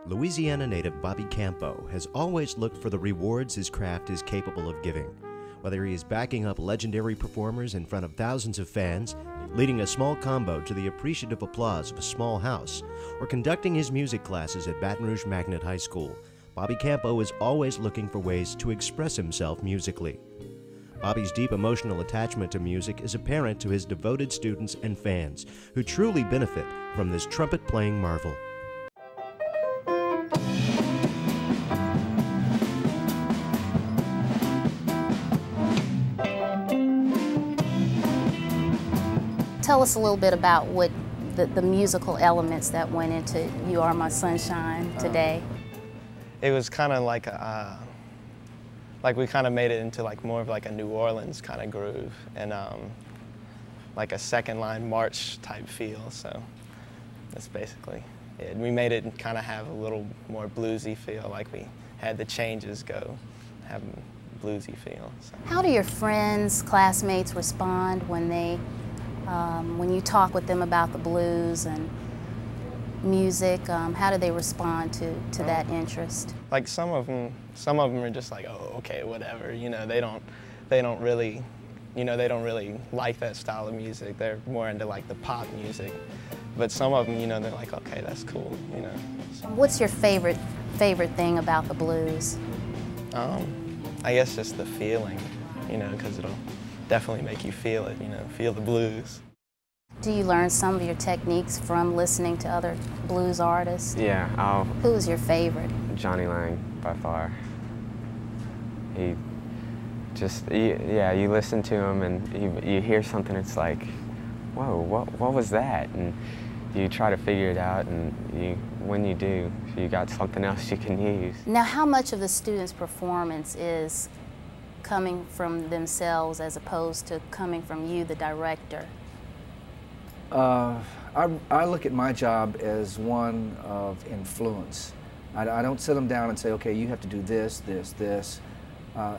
Louisiana native Bobby Campo has always looked for the rewards his craft is capable of giving. Whether he is backing up legendary performers in front of thousands of fans, leading a small combo to the appreciative applause of a small house, or conducting his music classes at Baton Rouge Magnet High School, Bobby Campo is always looking for ways to express himself musically. Bobby's deep emotional attachment to music is apparent to his devoted students and fans, who truly benefit from this trumpet-playing marvel. Tell us a little bit about what the musical elements that went into You Are My Sunshine today. It was kind of like we kind of made it into like more of like a New Orleans kind of groove and like a second line march type feel. So that's basically it. We made it kind of have a little more bluesy feel, like we had the changes go, have a bluesy feel. So. How do your friends, classmates respond when they when you talk with them about the blues and music? How do they respond to that interest? Like some of them are just like, oh, okay, whatever. You know, they don't really like that style of music. They're more into like the pop music. But some of them, you know, they're like, okay, that's cool. You know. So. What's your favorite thing about the blues? I guess just the feeling, you know, because it'll definitely make you feel it, you know, feel the blues. Do you learn some of your techniques from listening to other blues artists? Yeah. Who's your favorite? Johnny Lang, by far. He just, yeah, you listen to him and you hear something, it's like, whoa, what was that? And you try to figure it out, and when you do, you got something else you can use. Now, how much of the student's performance is coming from themselves as opposed to coming from you, the director? I look at my job as one of influence. I don't sit them down and say, okay, you have to do this, this, this.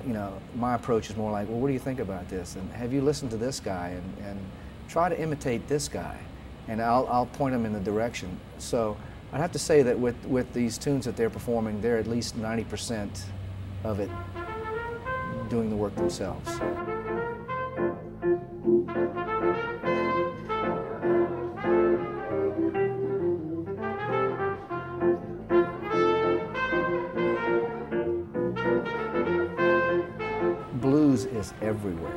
You know, my approach is more like, well, what do you think about this? And have you listened to this guy? And try to imitate this guy. And I'll point them in the direction. So I'd have to say that with these tunes that they're performing, they're at least 90% of it doing the work themselves. Blues is everywhere.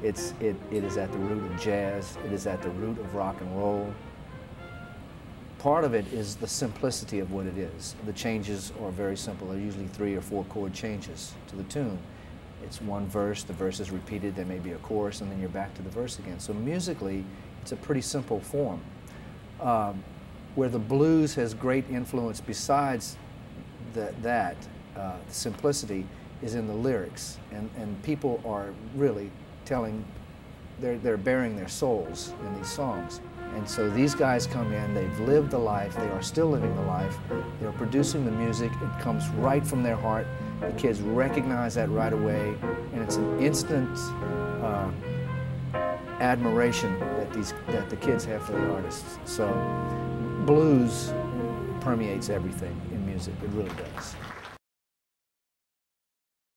It is at the root of jazz. It is at the root of rock and roll. Part of it is the simplicity of what it is. The changes are very simple. They're usually 3 or 4 chord changes to the tune. It's one verse, the verse is repeated, there may be a chorus, and then you're back to the verse again. So musically, it's a pretty simple form. Where the blues has great influence besides the simplicity is in the lyrics. And people are really telling, they're bearing their souls in these songs. And so these guys come in, they've lived the life, they are still living the life, they're producing the music, it comes right from their heart. The kids recognize that right away, and it's an instant admiration that the kids have for the artists. So blues permeates everything in music, it really does.